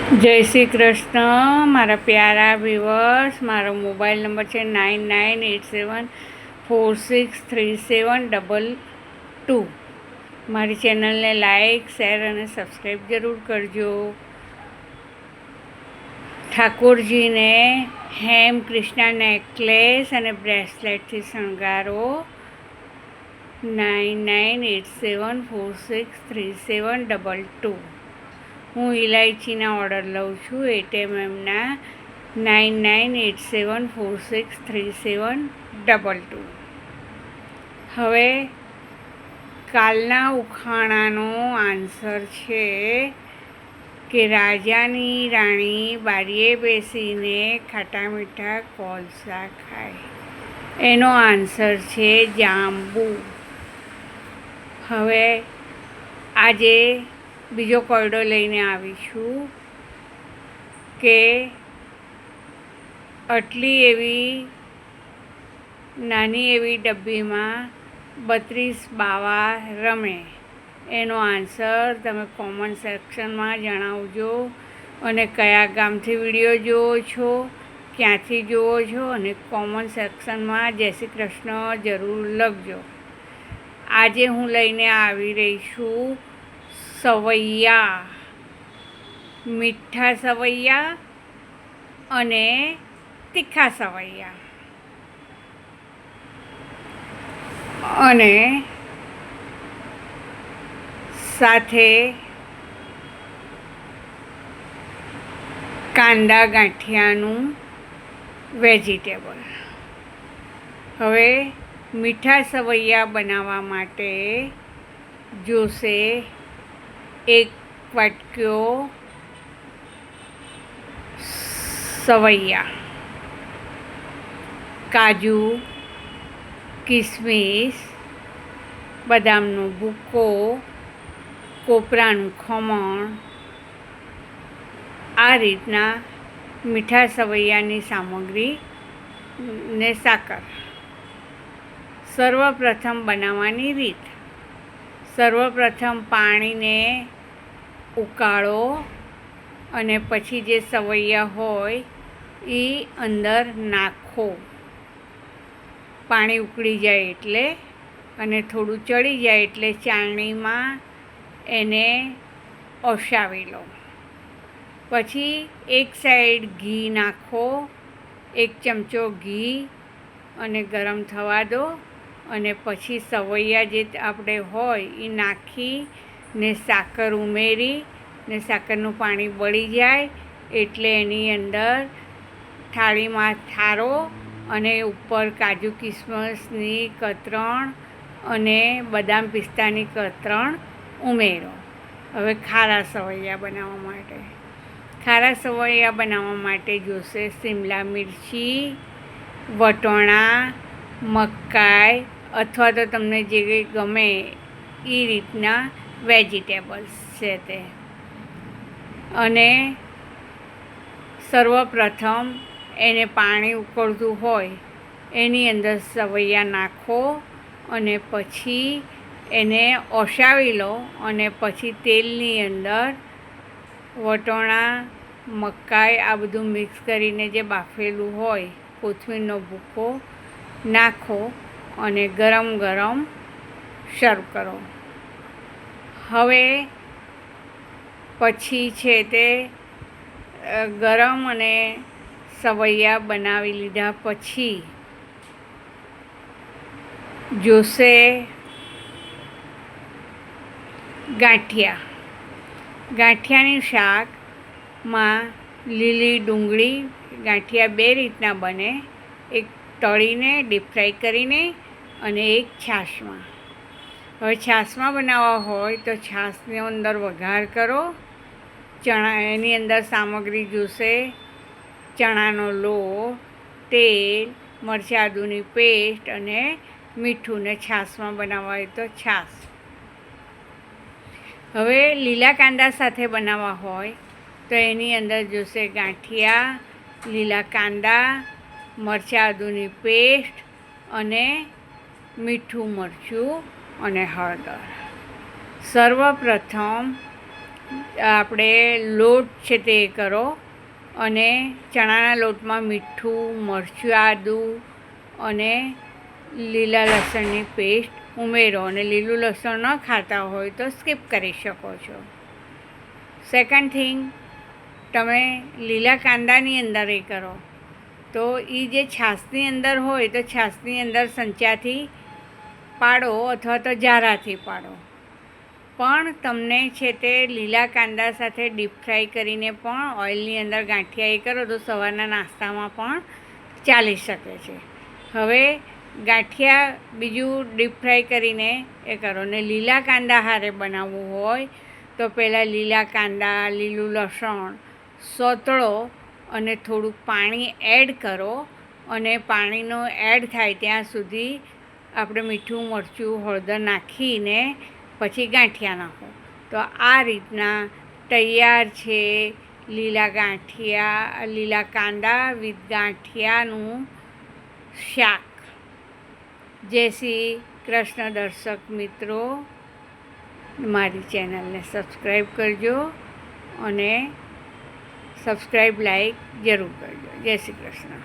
જય શ્રી કૃષ્ણ મારા પ્યારા વ્યુઅર્સ. મારો મોબાઈલ નંબર છે 9987463722. મારી ચેનલને લાઈક, શેર અને સબસ્ક્રાઈબ જરૂર કરજો. ઠાકોરજીને હેમ કૃષ્ણા નેકલેસ અને બ્રેસલેટથી શણગારો. 9987463722. હું ઇલાયચીના ઓર્ડર લઉં છું. એટીએમના 9987463722. હવે કાલના ઉખાણાનો આન્સર છે કે રાજાની રાણી બારીએ બેસીને ખાટા મીઠા કોલસા ખાય. એનો આન્સર છે જાંબુ. હવે આજે બીજો કોયડો લઈને આવી છું કે આટલી એવી નાની એવી ડબ્બીમાં 32 બાવા રમે. એનો આન્સર તમે કોમેન્ટ સેક્શનમાં જણાવજો અને કયા ગામથી વિડીયો જુઓ છો, ક્યાંથી જુઓ છો, અને કોમેન્ટ સેક્શનમાં જય શ્રી કૃષ્ણ જરૂર લખજો. આજે હું લઈને આવી રહી છું સવૈયા, મીઠા સવૈયા અને તીખા સવૈયા. અને સાથે કાંદા ગાંઠિયાનું વેજીટેબલ. હવે મીઠા સવૈયા બનાવવા માટે જોશે 1 વાટક્યો સવૈયા, કાજુ, કિસમિસ, બદામનો ભૂકો, કોપરાનું ખમણ. આ રીતના મીઠા સવૈયાની સામગ્રી ને સાકર. સર્વપ્રથમ બનાવવાની રીત. સર્વપ્રથમ પાણીને ઉકાળો અને પછી જે સવૈયા હોય એ અંદર નાખો. પાણી ઉકળી જાય એટલે અને થોડું ચડી જાય એટલે ચાળણીમાં એને ઓસાવી લો. પછી એક સાઈડ ઘી નાખો, 1 ચમચો ઘી, અને ગરમ થવા દો. અને પછી સવૈયા જે આપણે હોય એ નાખી ને સાકર ઉમેરી ને સાકરનું પાણી બળી જાય એટલે એની અંદર થાળીમાં થારો અને ઉપર કાજુ કિસમિસની કતરણ અને બદામ પિસ્તાની કતરણ ઉમેરો. હવે ખારા સવૈયા બનાવવા માટે. ખારા સવૈયા બનાવવા માટે જોશે શિમલા મિરચી, વટોણા, મકાઈ અથવા તો તમને જે ગમે એ રીતના વેજીટેબલ્સ છે તે. અને સર્વપ્રથમ એને પાણી ઉકળતું હોય એની અંદર સવૈયા નાખો અને પછી એને ઓસાવી લો. અને પછી તેલની અંદર વટોણા, મકાઈ આ બધું મિક્સ કરીને જે બાફેલું હોય, કોથમીરનો ભૂકો નાખો અને ગરમ ગરમ સર્વ કરો. હવે પછી છે તે ગરમ અને સવૈયા બનાવી લીધા પછી જોશે ગાંઠિયા. ગાંઠિયાની શાકમાં લીલી ડુંગળી. ગાંઠિયા 2 રીતના બને, એક તળીને ડીપ ફ્રાય કરીને અને એક છાશમાં. હવે છાશમાં બનાવવા હોય તો છાશની અંદર વઘાર કરો. એની અંદર સામગ્રી જોશે ચણાનો લોટ, તેલ, મરચાં આદુની પેસ્ટ અને મીઠું. ને છાશમાં બનાવવા હોય તો છાશ. હવે લીલા કાંદા સાથે બનાવવા હોય તો એની અંદર જોશે ગાંઠિયા, લીલા કાંદા, મરચાં આદુની પેસ્ટ અને મીઠું, મરચું અને હળદર. સર્વપ્રથમ આપણે લોટ છે તે કરો અને ચણાના લોટમાં મીઠું, મરચું, આદું અને લીલા લસણની પેસ્ટ ઉમેરો. અને લીલું લસણ ન ખાતા હોય તો સ્કીપ કરી શકો છો. સેકન્ડ થિંગ, તમે લીલા કાંદાની અંદર એ કરો તો એ જે છાશની અંદર હોય તો છાશની અંદર સંચાથી પાડો અથવા તો જારાથી પાડો. પણ તમને છે તે લીલા કાંદા સાથે ડીપ ફ્રાય કરીને પણ ઓઇલની અંદર ગાંઠિયા એ કરો તો સવારના નાસ્તામાં પણ ચાલી શકે છે. હવે ગાંઠિયા બીજું ડીપ ફ્રાય કરીને એ કરો. ને લીલા કાંદા હારે બનાવવું હોય તો પહેલાં લીલા કાંદા, લીલું લસણ સોતળો અને થોડુંક પાણી એડ કરો. અને પાણીનો એડ થાય ત્યાં સુધી આપણે મીઠું, મરચું, હળદર નાખીને પછી ગાંઠિયા નાખો. તો આ રીતના તૈયાર છે લીલા કાંદા વિથ ગાંઠિયાનું શાક. જય શ્રી કૃષ્ણ દર્શક મિત્રો, મારી ચેનલને સબસ્ક્રાઈબ કરજો અને સબસ્ક્રાઈબ લાઈક જરૂર કરજો. જય શ્રી કૃષ્ણ.